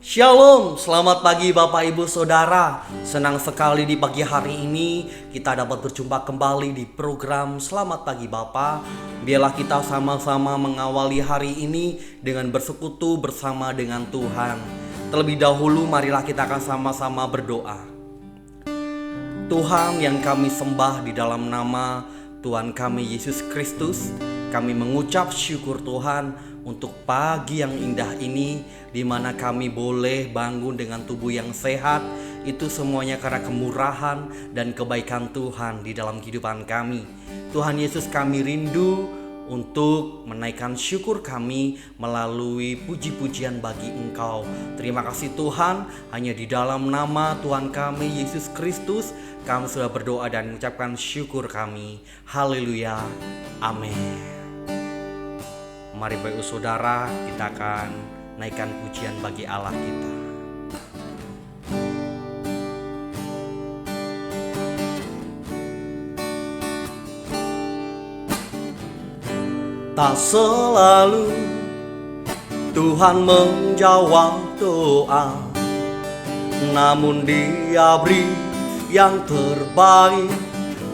Shalom, selamat pagi Bapak Ibu Saudara. Senang sekali di pagi hari ini kita dapat berjumpa kembali di program Selamat Pagi Bapak. Biarlah kita sama-sama mengawali hari ini dengan bersekutu bersama dengan Tuhan. Terlebih dahulu marilah kita akan sama-sama berdoa. Tuhan yang kami sembah di dalam nama Tuhan kami Yesus Kristus, kami mengucap syukur Tuhan untuk pagi yang indah ini, di mana kami boleh bangun dengan tubuh yang sehat. Itu semuanya karena kemurahan dan kebaikan Tuhan di dalam kehidupan kami. Tuhan Yesus, kami rindu untuk menaikkan syukur kami melalui puji-pujian bagi Engkau. Terima kasih Tuhan, hanya di dalam nama Tuhan kami Yesus Kristus kami sudah berdoa dan mengucapkan syukur kami. Haleluya, amin. Mari Bapak Saudara, kita akan naikkan pujian bagi Allah kita. Tak selalu Tuhan menjawab doa, namun Dia beri yang terbaik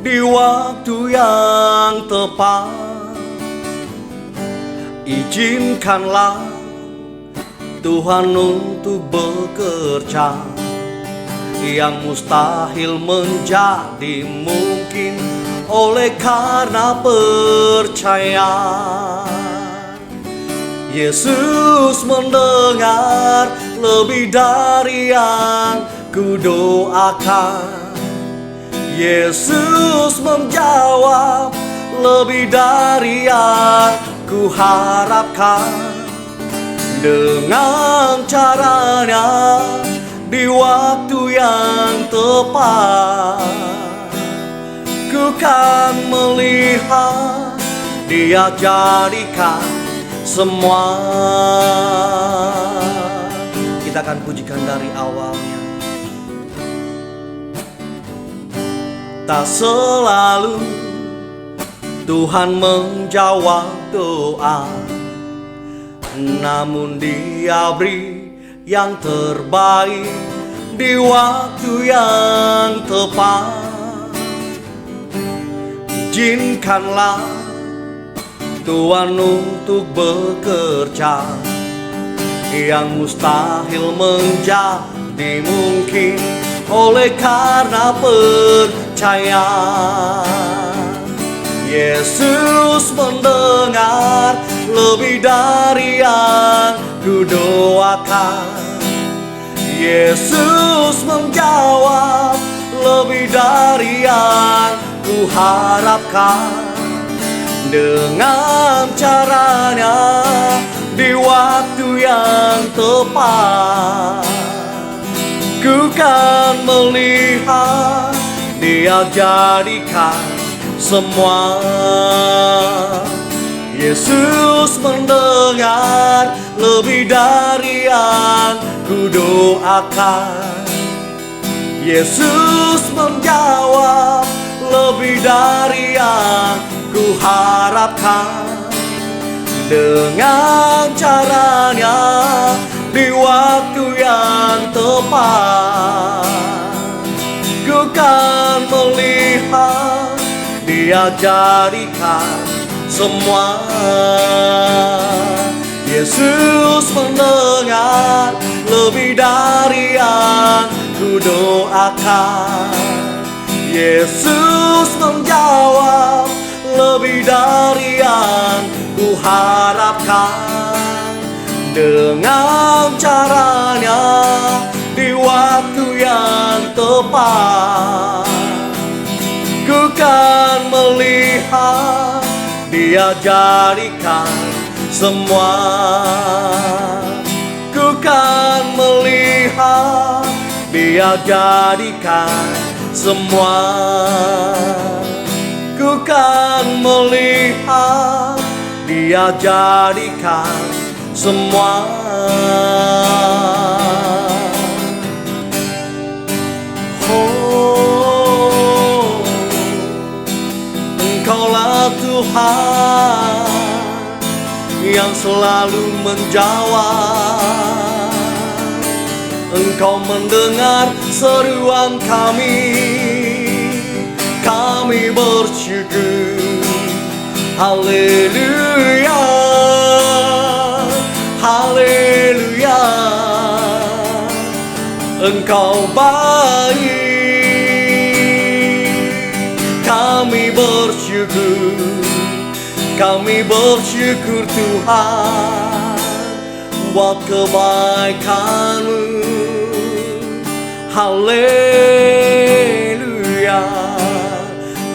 di waktu yang tepat. Izinkanlah Tuhan untuk bekerja, yang mustahil menjadi mungkin oleh karena percaya. Yesus mendengar lebih dari yang kudoakan. Yesus menjawab lebih dari yang ku harapkan. Dengan caranya di waktu yang tepat, ku kan melihat Dia jadikan semua. Kita akan pujikan dari awalnya. Tak selalu Tuhan menjawab doa, namun Dia beri yang terbaik di waktu yang tepat. Izinkanlah Tuhan untuk bekerja, yang mustahil menjadi mungkin oleh karena percaya. Yesus mendengar lebih dari yang kudoakan. Yesus menjawab lebih dari yang ku harapkan. Dengan caranya di waktu yang tepat, ku kan melihat Dia jadikan semua. Yesus mendengar lebih dari yang kudoakan. Yesus menjawab lebih dari yang ku harapkan. Dengan caranya di waktu yang tepat, ku kan melihat Dia jadikan semua. Yesus mendengar lebih dari yang kudoakan. Yesus menjawab lebih dari yang ku harapkan. Dengan caranya di waktu yang tepat, ku kan melihat Dia jadikan semua. Ku kan melihat Dia jadikan semua. Ku kan melihat Dia jadikan semua. Engkaulah Tuhan yang selalu menjawab. Engkau mendengar seruan kami bersyukur. Haleluya, haleluya. Engkau baik, kami bersyukur Tuhan buat kebaikan-Mu. Haleluya,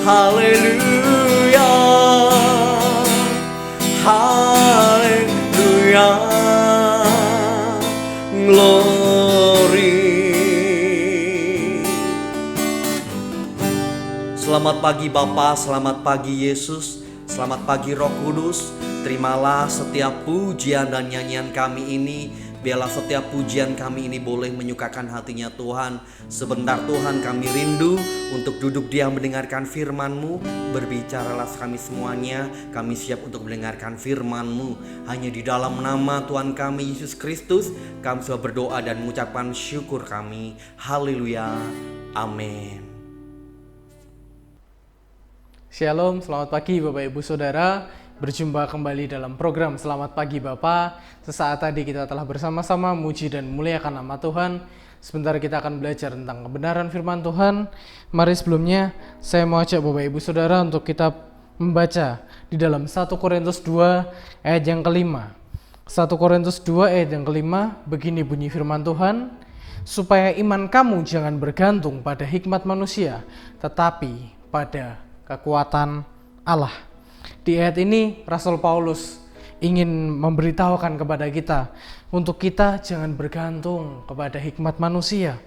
haleluya, haleluya, glory. Selamat pagi Bapa, selamat pagi Yesus, selamat pagi Roh Kudus. Terimalah setiap pujian dan nyanyian kami ini. Biarlah setiap pujian kami ini boleh menyukakan hatinya Tuhan. Sebentar Tuhan, kami rindu untuk duduk diam mendengarkan firman-Mu. Berbicaralah kami semuanya, kami siap untuk mendengarkan firman-Mu. Hanya di dalam nama Tuhan kami Yesus Kristus kami sudah berdoa dan mengucapkan syukur kami. Haleluya, amin. Shalom, selamat pagi Bapak Ibu Saudara. Berjumpa kembali dalam program Selamat Pagi Bapa. Sesaat tadi kita telah bersama-sama muji dan muliakan nama Tuhan. Sebentar kita akan belajar tentang kebenaran firman Tuhan. Mari sebelumnya saya mau ajak Bapak Ibu Saudara untuk kita membaca di dalam 1 Korintus 2 ayat yang kelima. 1 Korintus 2 ayat yang kelima, begini bunyi firman Tuhan. Supaya iman kamu jangan bergantung pada hikmat manusia, tetapi pada kekuatan Allah. Di ayat ini Rasul Paulus ingin memberitahukan kepada kita untuk kita jangan bergantung kepada hikmat manusia,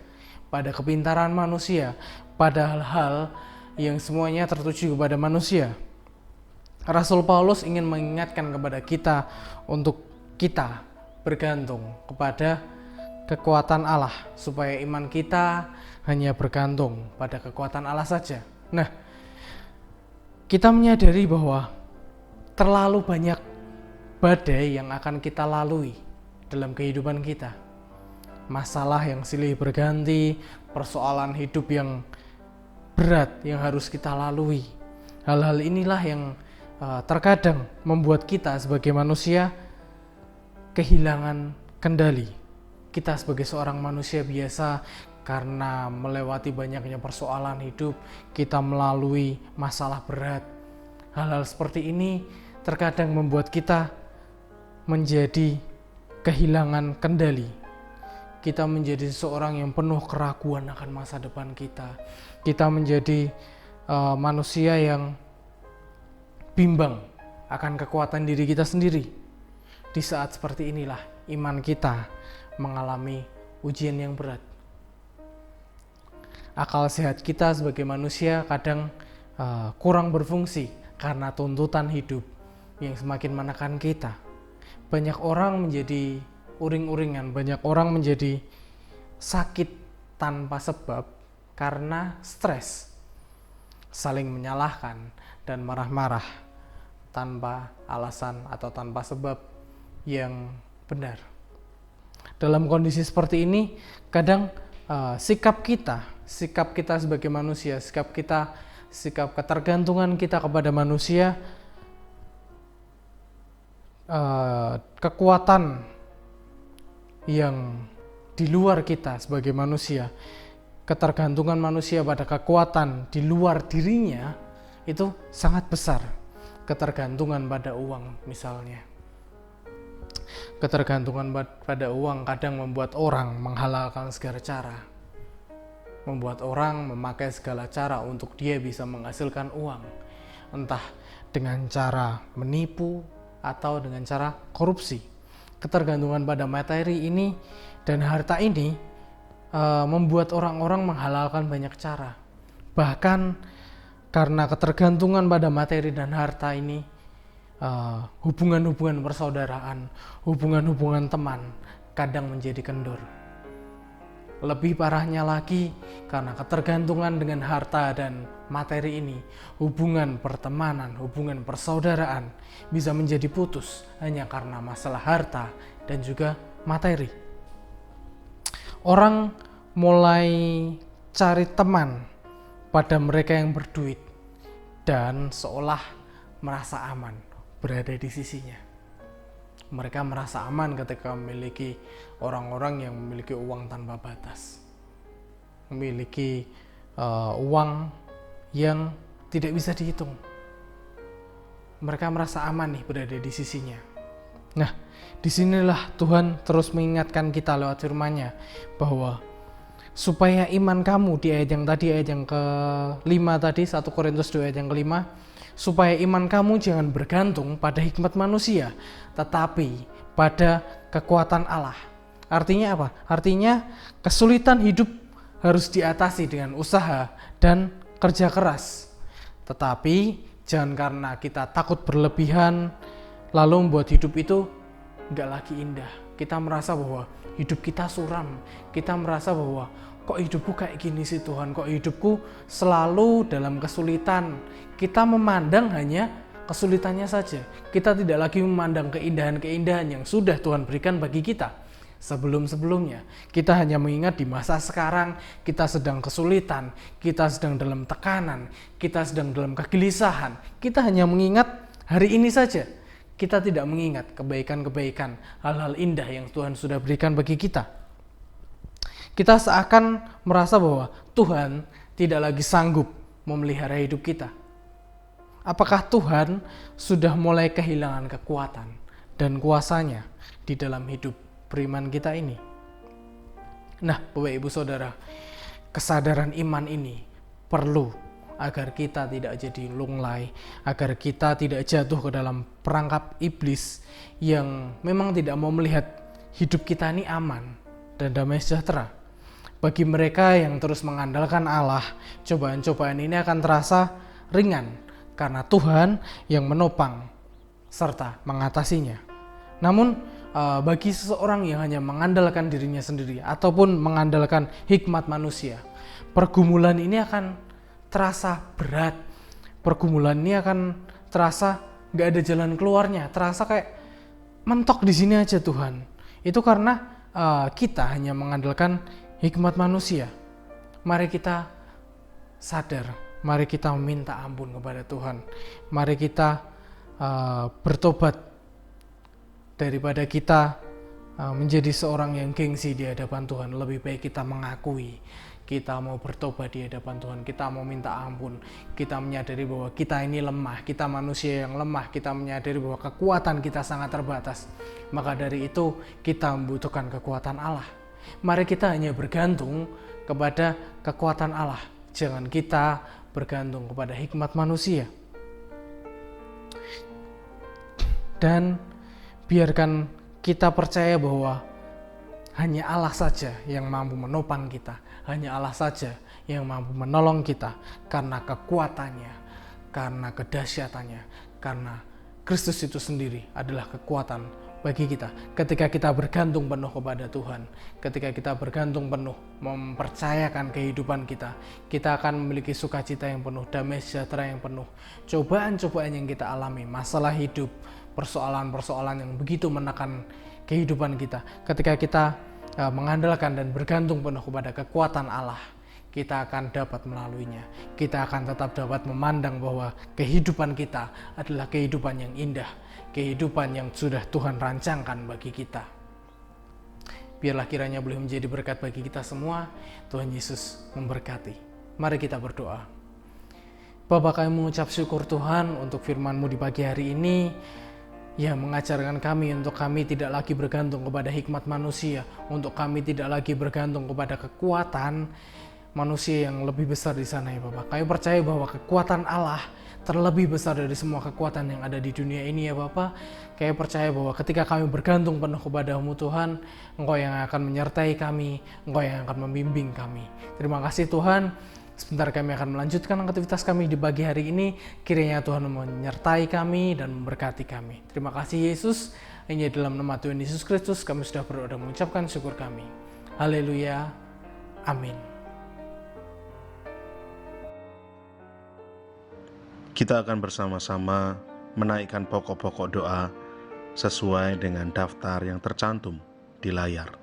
pada kepintaran manusia, pada hal-hal yang semuanya tertuju kepada manusia. Rasul Paulus ingin mengingatkan kepada kita untuk kita bergantung kepada kekuatan Allah, supaya iman kita hanya bergantung pada kekuatan Allah saja. Nah, kita menyadari bahwa terlalu banyak badai yang akan kita lalui dalam kehidupan kita. Masalah yang silih berganti, persoalan hidup yang berat yang harus kita lalui. Hal-hal inilah yang terkadang membuat kita sebagai manusia kehilangan kendali. Kita sebagai seorang manusia biasa, karena melewati banyaknya persoalan hidup, kita melalui masalah berat. Hal-hal seperti ini terkadang membuat kita menjadi kehilangan kendali. Kita menjadi seorang yang penuh keraguan akan masa depan kita. Kita menjadi manusia yang bimbang akan kekuatan diri kita sendiri. Di saat seperti inilah iman kita mengalami ujian yang berat. Akal sehat kita sebagai manusia kadang kurang berfungsi karena tuntutan hidup yang semakin menekan kita. Banyak orang menjadi uring-uringan, banyak orang menjadi sakit tanpa sebab karena stres, saling menyalahkan dan marah-marah tanpa alasan atau tanpa sebab yang benar. Dalam kondisi seperti ini, kadang sikap kita sebagai manusia, sikap ketergantungan kita kepada manusia, kekuatan yang di luar kita sebagai manusia, ketergantungan manusia pada kekuatan di luar dirinya itu sangat besar. Ketergantungan pada uang misalnya. Ketergantungan pada uang kadang membuat orang menghalalkan segala cara. Membuat orang memakai segala cara untuk dia bisa menghasilkan uang. Entah dengan cara menipu atau dengan cara korupsi. Ketergantungan pada materi ini dan harta ini membuat orang-orang menghalalkan banyak cara. Bahkan karena ketergantungan pada materi dan harta ini, hubungan-hubungan persaudaraan, hubungan-hubungan teman kadang menjadi kendur. Lebih parahnya lagi, karena ketergantungan dengan harta dan materi ini, hubungan pertemanan, hubungan persaudaraan bisa menjadi putus hanya karena masalah harta dan juga materi. orang mulai cari teman pada mereka yang berduit dan seolah merasa aman berada di sisinya. Mereka merasa aman ketika memiliki orang-orang yang memiliki uang tanpa batas, memiliki uang yang tidak bisa dihitung. Mereka merasa aman nih berada di sisinya. Nah, disinilah Tuhan terus mengingatkan kita lewat firman-Nya bahwa supaya iman kamu, di ayat yang tadi, ayat yang ke-5 tadi, 1 Korintus 2 ayat yang ke-5, supaya iman kamu jangan bergantung pada hikmat manusia, tetapi pada kekuatan Allah. Artinya apa? Artinya kesulitan hidup harus diatasi dengan usaha dan kerja keras. Tetapi jangan karena kita takut berlebihan lalu membuat hidup itu nggak lagi indah. Kita merasa bahwa hidup kita suram. Kita merasa bahwa kok hidupku kayak gini sih Tuhan, kok hidupku selalu dalam kesulitan. Kita memandang hanya kesulitannya saja. Kita tidak lagi memandang keindahan-keindahan yang sudah Tuhan berikan bagi kita sebelum-sebelumnya. Kita hanya mengingat di masa sekarang kita sedang kesulitan, kita sedang dalam tekanan, kita sedang dalam kegelisahan. Kita hanya mengingat hari ini saja. Kita tidak mengingat kebaikan-kebaikan, hal-hal indah yang Tuhan sudah berikan bagi kita. Kita seakan merasa bahwa Tuhan tidak lagi sanggup memelihara hidup kita. Apakah Tuhan sudah mulai kehilangan kekuatan dan kuasanya di dalam hidup beriman kita ini? Nah, Bapak Ibu Saudara, kesadaran iman ini perlu agar kita tidak jadi lunglai, agar kita tidak jatuh ke dalam perangkap iblis yang memang tidak mau melihat hidup kita ini aman dan damai sejahtera. Bagi mereka yang terus mengandalkan Allah, cobaan-cobaan ini akan terasa ringan karena Tuhan yang menopang serta mengatasinya. Namun bagi seseorang yang hanya mengandalkan dirinya sendiri ataupun mengandalkan hikmat manusia, pergumulan ini akan terasa berat. Pergumulan ini akan terasa gak ada jalan keluarnya, terasa kayak mentok di sini aja Tuhan. Itu karena kita hanya mengandalkan hikmat manusia. Mari kita sadar, mari kita meminta ampun kepada Tuhan. Mari kita bertobat daripada kita menjadi seorang yang gengsi di hadapan Tuhan. Lebih baik kita mengakui, kita mau bertobat di hadapan Tuhan, kita mau minta ampun, kita menyadari bahwa kita ini lemah, kita manusia yang lemah, kita menyadari bahwa kekuatan kita sangat terbatas. Maka dari itu kita membutuhkan kekuatan Allah. Mari kita hanya bergantung kepada kekuatan Allah. Jangan kita bergantung kepada hikmat manusia. Dan biarkan kita percaya bahwa hanya Allah saja yang mampu menopang kita. Hanya Allah saja yang mampu menolong kita karena kekuatannya, karena kedahsyatannya, karena Kristus itu sendiri adalah kekuatan bagi kita. Ketika kita bergantung penuh kepada Tuhan, ketika kita bergantung penuh mempercayakan kehidupan kita, kita akan memiliki sukacita yang penuh, damai sejahtera yang penuh. Cobaan-cobaan yang kita alami, masalah hidup, persoalan-persoalan yang begitu menekan kehidupan kita, ketika kita mengandalkan dan bergantung penuh kepada kekuatan Allah, kita akan dapat melaluinya. Kita akan tetap dapat memandang bahwa kehidupan kita adalah kehidupan yang indah, kehidupan yang sudah Tuhan rancangkan bagi kita. Biarlah kiranya boleh menjadi berkat bagi kita semua. Tuhan Yesus memberkati. Mari kita berdoa. Bapa, kami mengucap syukur Tuhan untuk firman-Mu di pagi hari ini, yang mengajarkan kami untuk kami tidak lagi bergantung kepada hikmat manusia, untuk kami tidak lagi bergantung kepada kekuatan manusia yang lebih besar di sana ya Bapak. Kami percaya bahwa kekuatan Allah terlebih besar dari semua kekuatan yang ada di dunia ini ya Bapak. Kami percaya bahwa ketika kami bergantung penuh kepada-Mu Tuhan, Engkau yang akan menyertai kami, Engkau yang akan membimbing kami. Terima kasih Tuhan. Sebentar kami akan melanjutkan aktivitas kami di pagi hari ini. Kiranya Tuhan menyertai kami dan memberkati kami. Terima kasih Yesus. Hanya dalam nama Tuhan Yesus Kristus kami sudah berdoa dan mengucapkan syukur kami. Haleluya. Amin. Kita akan bersama-sama menaikkan pokok-pokok doa sesuai dengan daftar yang tercantum di layar.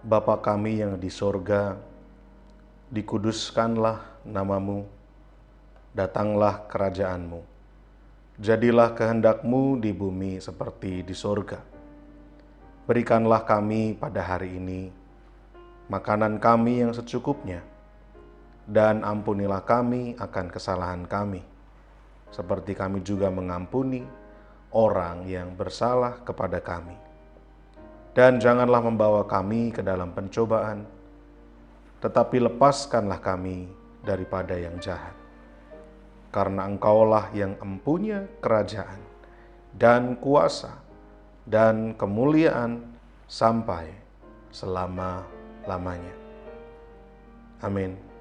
Bapa kami yang di sorga, dikuduskanlah namamu, datanglah kerajaanmu, jadilah kehendakmu di bumi seperti di sorga. Berikanlah kami pada hari ini makanan kami yang secukupnya, dan ampunilah kami akan kesalahan kami, seperti kami juga mengampuni orang yang bersalah kepada kami. Dan janganlah membawa kami ke dalam pencobaan, tetapi lepaskanlah kami daripada yang jahat. Karena Engkaulah yang empunya kerajaan dan kuasa dan kemuliaan sampai selama-lamanya. Amin.